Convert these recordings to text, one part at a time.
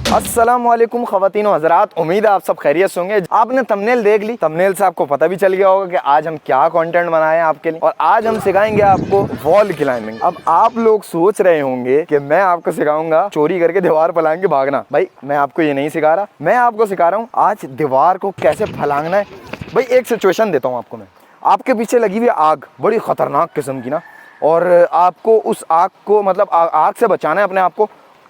अस्सलामुअलैकुम ख़वातीन व हज़रात, उम्मीद है आप सब खैरियत से होंगे। आपने थंबनेल देख ली, थंबनेल से आपको पता भी चल गया होगा कि आज हम क्या कंटेंट बनाए हैं आपके लिए। और आज हम सिखाएंगे आपको वॉल क्लाइंबिंग। अब आप लोग सोच रहे होंगे कि मैं आपको सिखाऊंगा चोरी करके दीवार फलांग के भागना। भाई मैं आपको ये नहीं सिखा रहा, मैं आपको सिखा रहा हूँ आज दीवार को कैसे फलांगना है। भाई एक सिचुएशन देता हूँ आपको मैं। आपके पीछे लगी हुई आग बड़ी खतरनाक किस्म की ना, और आपको उस आग को मतलब आग से बचाना है अपने आप को।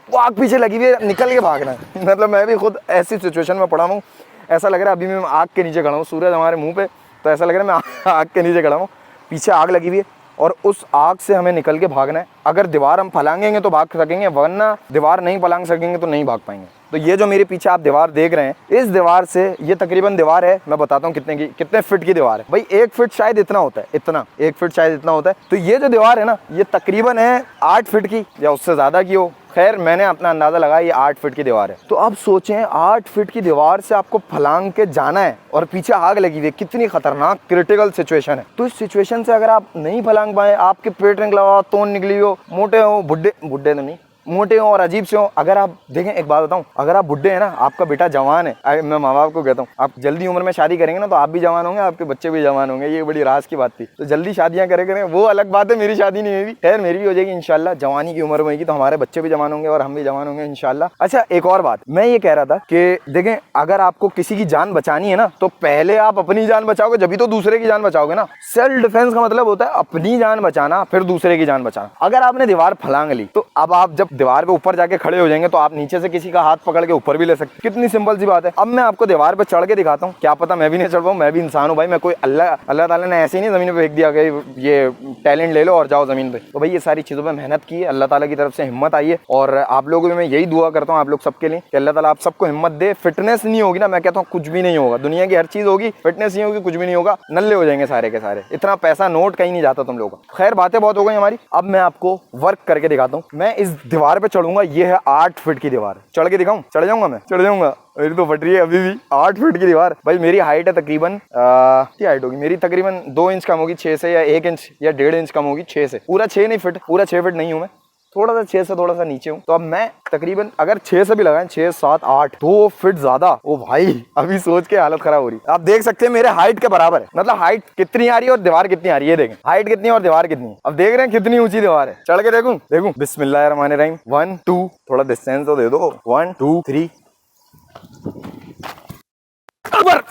वो आग पीछे लगी हुई है, निकल के भागना है। मतलब मैं भी खुद ऐसी सिचुएशन में पड़ा हूँ। ऐसा लग रहा है अभी मैं आग के नीचे खड़ा हूँ, सूरज हमारे मुंह पे, तो ऐसा लग रहा है मैं आग के नीचे खड़ा हूँ। पीछे आग लगी हुई है और उस आग से हमें निकल के भागना है। अगर दीवार हम फलांगेंगे तो भाग सकेंगे, वरना दीवार नहीं फलांग सकेंगे तो नहीं भाग पाएंगे। तो ये जो मेरे पीछे आप दीवार देख रहे हैं, इस दीवार से, ये तकरीबन दीवार है, मैं बताता हूँ कितने फीट की दीवार है। भाई 1 फीट शायद इतना होता है, इतना 1 फीट शायद इतना होता है। तो ये जो दीवार है ना, ये तकरीबन है 8 फीट की या उससे ज्यादा की हो। खैर मैंने अपना अंदाजा लगाया ये 8 फीट की दीवार है। तो अब सोचें 8 फीट की दीवार से आपको फलांग के जाना है और पीछे आग लगी हुई है, कितनी खतरनाक क्रिटिकल सिचुएशन है। तो इस सिचुएशन से अगर आप नहीं फलांग पाए, आपके पेट निकला हो, तोन निकली हो, मोटे हो, बुढ़े तो नहीं, मोटे हो और अजीब से हो। अगर आप देखें, एक बात बताऊं, अगर आप बुढ़े हैं ना, आपका बेटा जवान है, मैं माँ बाप को कहता हूँ आप जल्दी उम्र में शादी करेंगे ना तो आप भी जवान होंगे, आपके बच्चे भी जवान होंगे। ये बड़ी राज की बात थी। तो जल्दी शादियां करें, वो अलग बात है। मेरी शादी नहीं हुई, खैर मेरी भी हो जाएगी इंशाल्लाह। जवानी की उम्र में होगी तो हमारे बच्चे भी जवान होंगे और हम भी जवान होंगे इंशाल्लाह। अच्छा एक और बात मैं ये कह रहा था कि देखें, अगर आपको किसी की जान बचानी है ना, तो पहले आप अपनी जान बचाओगे जब तो दूसरे की जान बचाओगे ना। सेल्फ डिफेंस का मतलब होता है अपनी जान बचाना, फिर दूसरे की जान बचाना। अगर आपने दीवार फलांग ली तो अब आप जब दीवार पे ऊपर जाके खड़े हो जाएंगे तो आप नीचे से किसी का हाथ पकड़ के ऊपर भी ले सकते। कितनी सिंपल सी बात है। अब मैं आपको दीवार पे चढ़ के दिखाता हूँ, क्या पता मैं भी नहीं चढ़ पाऊँ, मैं भी इंसान हूँ भाई। मैं कोई अल्लाह ताला ने ऐसे ही नहीं जमीन पे फेंक दिया कि ये टैलेंट ले लो और जाओ जमीन पे। तो भाई ये सारी चीजों पे मेहनत की है, अल्लाह ताला की तरफ से हिम्मत आई है। और आप लोगों में यही दुआ करता हूँ आप लोग सबके लिए कि अल्लाह ताला आप सबको हिम्मत दे। फिटनेस नहीं होगी ना, मैं कहता हूँ कुछ भी नहीं होगा। दुनिया की हर चीज होगी, फिटनेस नहीं होगी कुछ भी नहीं होगा, नल्ले हो जाएंगे सारे के सारे। इतना पैसा नोट कहीं नहीं जाता तुम लोगों का। खैर बातें बहुत हो गई हमारी, अब मैं आपको वर्क करके दिखाता हूँ। मैं इस दीवार पे चढ़ूंगा, ये है 8 फीट की दीवार। चढ़ के दिखाऊं? चढ़ जाऊंगा मैं, चढ़ जाऊंगा। मेरी तो फट रही है अभी भी। 8 फीट की दीवार। भाई मेरी हाइट है तकरीबन क्या हाइट होगी मेरी, तकरीबन 2 इंच कम होगी 6 से, या 1 इंच या 1.5 इंच कम होगी 6 से। पूरा 6 नहीं फीट, पूरा 6 फीट नहीं हूँ मैं, थोड़ा सा 6 से थोड़ा सा नीचे हूँ। तो अब मैं तकरीबन अगर 6 से भी लगाएं, 6, 7, 8, 2 फीट ज्यादा। ओ भाई अभी सोच के हालत खराब हो रही है। आप देख सकते हैं मेरे हाइट के बराबर है। मतलब हाइट कितनी आ रही है और दीवार कितनी आ रही है, देखें हाइट कितनी है और दीवार कितनी है। अब देख रहे हैं कितनी ऊंची दीवार है। चढ़ के देखूं? बिस्मिल्लाहिर्रहमानिर्रहीम। 1 2, थोड़ा डिस्टेंस तो दे दो। 1 2 3 ऊपर।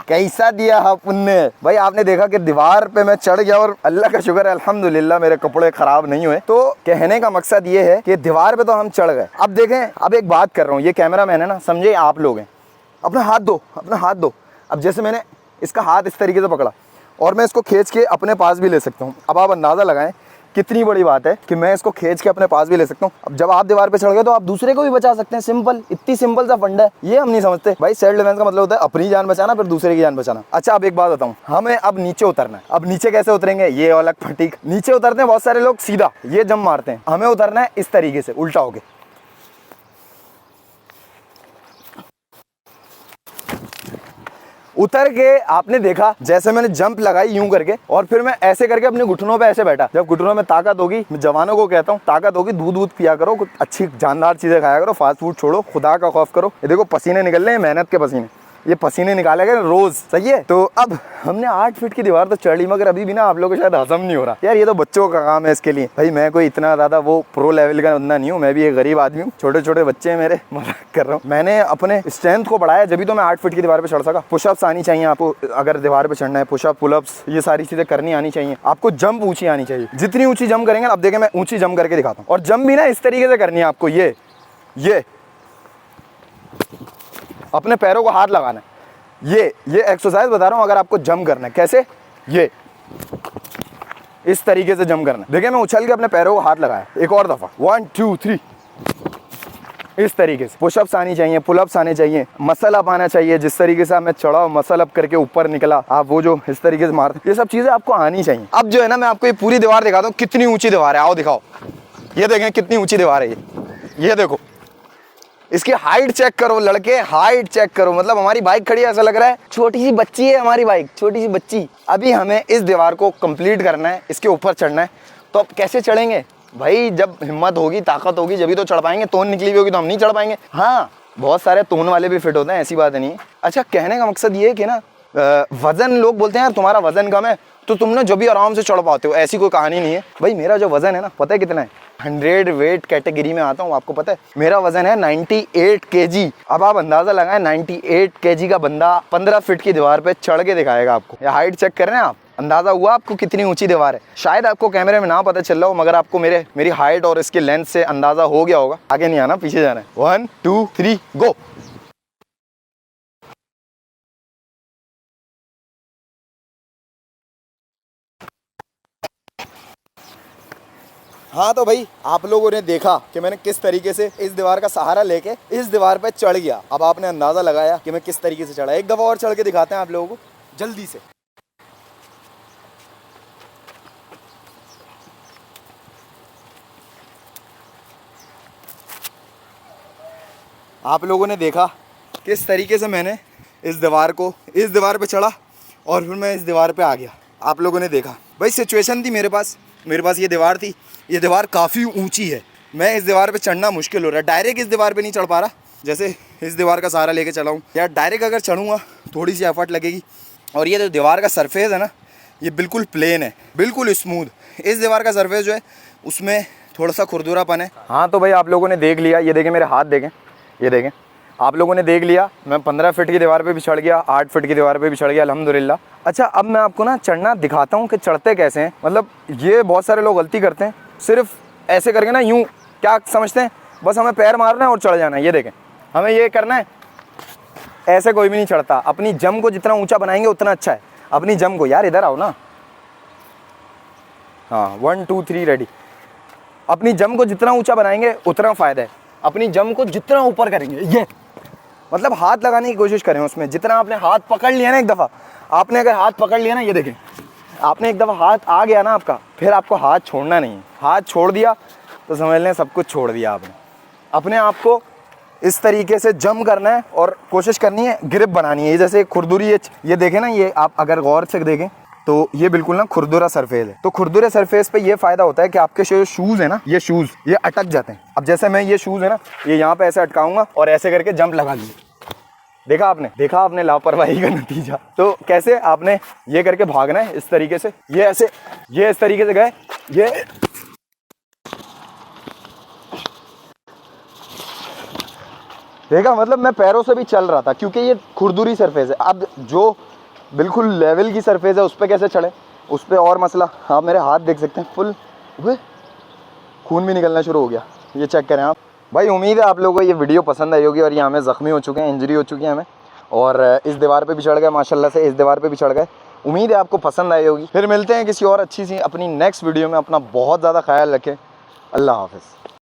कैसा दिया आपने भाई। आपने देखा कि दीवार पे मैं चढ़ गया और अल्लाह का शुक्र है अल्हम्दुलिल्लाह मेरे कपड़े खराब नहीं हुए। तो कहने का मकसद ये है कि दीवार पे तो हम चढ़ गए। अब देखें, अब एक बात कर रहा हूँ, ये कैमरा मैन है ना, समझे आप लोग हैं, अपना हाथ दो, अपना हाथ दो। अब जैसे मैंने इसका हाथ इस तरीके से पकड़ा और मैं इसको खींच के अपने पास भी ले सकता हूँ। अब आप अंदाजा लगाएं कितनी बड़ी बात है कि मैं इसको खींच के अपने पास भी ले सकता हूँ। अब जब आप दीवार पे चढ़ गए तो आप दूसरे को भी बचा सकते हैं। सिंपल, इतनी सिंपल सा फंडा है, ये हम नहीं समझते भाई। सेल्फ डिफेंस का मतलब होता है अपनी जान बचाना, फिर दूसरे की जान बचाना। अच्छा अब एक बात बताऊँ, हमें अब नीचे उतरना है। अब नीचे कैसे उतरेंगे, ये अलग फटीक। नीचे उतरते हैं बहुत सारे लोग सीधा ये जंप मारते हैं, हमें उतरना है इस तरीके से, उल्टा होके। उतर के आपने देखा जैसे मैंने जंप लगाई यूं करके, और फिर मैं ऐसे करके अपने घुटनों पे ऐसे बैठा। जब घुटनों में ताकत होगी, मैं जवानों को कहता हूँ ताकत होगी, दूध पिया करो, कुछ अच्छी जानदार चीजें खाया करो, फास्ट फूड छोड़ो, खुदा का खौफ करो। ये देखो पसीने निकल रहे हैं, मेहनत के पसीने, ये पसीने निकाले गए रोज, सही है। तो अब हमने 8 फीट की दीवार तो चढ़ ली, मगर अभी भी ना आप लोगों को शायद हजम नहीं हो रहा। यार ये तो बच्चों का काम है, इसके लिए भाई मैं कोई इतना ज्यादा वो प्रो लेवल का बंदा नहीं हूँ, मैं भी एक गरीब आदमी हूँ, छोटे छोटे बच्चे हैं मेरे, मजाक कर रहा हूँ। मैंने अपने स्ट्रेंथ को बढ़ाया जब तो मैं 8 फीट की दीवार पे चढ़ सका। पुशअप्स आनी चाहिए आपको, अगर दीवार पे चढ़ना है, पुशअप पुलअप्स ये सारी चीजें करनी आनी चाहिए आपको। जंप ऊंची आनी चाहिए, जितनी ऊंची जंप करेंगे। अब देखें मैं ऊंची जंप करके दिखाता हूँ, और जंप भी ना इस तरीके से करनी है आपको। ये अपने पैरों को हाथ लगाना है, ये एक्सरसाइज बता रहा हूं। अगर आपको जंप करना है, कैसे, ये इस तरीके से जंप करना है। देखिए मैं उछल के अपने पैरों को हाथ लगाया, एक और दफा, 1 2 3 इस तरीके से। पुशअप्स आनी चाहिए, पुलअप्स आने चाहिए, मसल अप आना चाहिए। जिस तरीके से मैं चढ़ा, मसल अप करके ऊपर निकला, आप वो जो इस तरीके से मारते, ये सब चीजें आपको आनी चाहिए। अब जो है ना, मैं आपको ये पूरी दीवार दिखाता हूँ कितनी ऊंची दीवार है। आओ दिखाओ। ये देखें कितनी ऊंची दीवार है ये देखो, इसकी हाइट चेक करो लड़के, हाइट चेक करो। मतलब हमारी बाइक खड़ी है, ऐसा लग रहा है छोटी सी बच्ची है हमारी बाइक, छोटी सी बच्ची। अभी हमें इस दीवार को कंप्लीट करना है, इसके ऊपर चढ़ना है। तो अब कैसे चढ़ेंगे भाई? जब हिम्मत होगी, ताकत होगी, जब भी तो चढ़ पाएंगे। तोन निकली हुई होगी तो हम नहीं चढ़ पाएंगे। हाँ, बहुत सारे तोन वाले भी फिट होते हैं, ऐसी बात नहीं है। अच्छा, कहने का मकसद ये है कि ना वजन, लोग बोलते हैं यार तुम्हारा वजन कम है तो तुम ना जो भी आराम से चढ़ पाते हो, ऐसी कोई कहानी नहीं है भाई। मेरा जो वजन है ना, पता है कितना है? 100 वेट कैटेगरी में आता हूँ, आपको पता है मेरा वजन है 98 kg। अब आप अंदाजा लगाएं, 98 kg का बंदा 15 फीट की दीवार पे चढ़ के दिखाएगा आपको। या हाइट चेक कर रहे हैं आप, अंदाजा हुआ आपको कितनी ऊंची दीवार है? शायद आपको कैमरे में ना पता चल रहा हो, मगर आपको मेरी हाइट और इसकी लेंथ से अंदाजा हो गया होगा। आगे नहीं आना, पीछे जाना है। 1 2 3 गो। हाँ तो भाई, आप लोगों ने देखा कि मैंने किस तरीके से इस दीवार का सहारा लेके इस दीवार पे चढ़ गया। अब आपने अंदाजा लगाया कि मैं किस तरीके से चढ़ा। एक दफ़ा और चढ़ के दिखाते हैं आप लोगों को, जल्दी से। आप लोगों ने देखा किस तरीके से मैंने इस दीवार पे चढ़ा और फिर मैं इस दीवार पे आ गया। आप लोगों ने देखा भाई, सिचुएशन थी मेरे पास ये दीवार थी। ये दीवार काफ़ी ऊंची है, मैं इस दीवार पे चढ़ना मुश्किल हो रहा है। डायरेक्ट इस दीवार पे नहीं चढ़ पा रहा, जैसे इस दीवार का सहारा लेके चला हूँ। या डायरेक्ट अगर चढ़ूँगा थोड़ी सी एफर्ट लगेगी। और ये जो दीवार का सरफेस है ना, ये बिल्कुल प्लेन है, बिल्कुल स्मूथ। इस दीवार का सरफेस जो है उसमें थोड़ा सा खुरदुरापन है। हाँ तो भाई, आप लोगों ने देख लिया। ये देखें मेरे हाथ, देखें, ये देखें, आप लोगों ने देख लिया। मैं 15 फीट की दीवार पे भी चढ़ गया, 8 फीट की दीवार पे भी चढ़ गया, अल्हम्दुलिल्लाह। अच्छा, अब मैं आपको ना चढ़ना दिखाता हूँ कि चढ़ते कैसे हैं। मतलब ये बहुत सारे लोग गलती करते हैं, सिर्फ ऐसे करके ना, यूँ क्या समझते हैं बस हमें पैर मारना है और चढ़ जाना है। ये देखें, हमें ये करना है। ऐसे कोई भी नहीं चढ़ता। अपनी जम को जितना ऊँचा बनाएंगे उतना अच्छा है। अपनी जम को, यार इधर आओ ना। हाँ, 1 2 3 रेडी। अपनी जम को जितना ऊँचा बनाएंगे उतना फ़ायदा है। अपनी जम को जितना ऊपर करेंगे, ये मतलब हाथ लगाने की कोशिश करें उसमें। जितना आपने हाथ पकड़ लिया ना, एक दफ़ा आपने अगर हाथ पकड़ लिया ना, ये देखें, आपने एक दफ़ा हाथ आ गया ना आपका, फिर आपको हाथ छोड़ना नहीं है। हाथ छोड़ दिया तो समझ लें सब कुछ छोड़ दिया आपने। अपने आप को इस तरीके से जम करना है और कोशिश करनी है ग्रिप बनानी है। जैसे खुरदुरी, ये देखें ना, ये आप अगर गौर से देखें तो ये बिल्कुल ना खुरदुरा सरफेस है। तो खुरदुरे सरफेस पे ये फ़ायदा होता है कि आपके जो शूज़ है ना, ये शूज़ ये अटक जाते हैं। अब जैसे मैं ये शूज़ है ना, ये यहाँ पे ऐसे अटकाऊंगा और ऐसे करके जंप लगा दी। देखा आपने लापरवाही का नतीजा। तो कैसे आपने ये करके भागना है इस तरीके से, ये ऐसे, ये इस तरीके से गए, ये देखा। मतलब मैं पैरों से भी चल रहा था क्योंकि ये खुरदुरी सरफेस है। अब जो बिल्कुल लेवल की सरफेस है उस पर कैसे चढ़े, उस पर और मसला। आप मेरे हाथ देख सकते हैं, फुल खून भी निकलना शुरू हो गया। ये चेक करें आप भाई। उम्मीद है आप लोगों को ये वीडियो पसंद आई होगी। और ये हमें ज़ख्मी हो चुके हैं, इंजरी हो चुकी है हमें, और इस दीवार पे भी चढ़ गए माशाल्लाह से, इस दीवार पे भी चढ़ गए। उम्मीद है आपको पसंद आई होगी। फिर मिलते हैं किसी और अच्छी सी अपनी नेक्स्ट वीडियो में। अपना बहुत ज़्यादा ख्याल रखें। अल्लाह हाफ़िज़।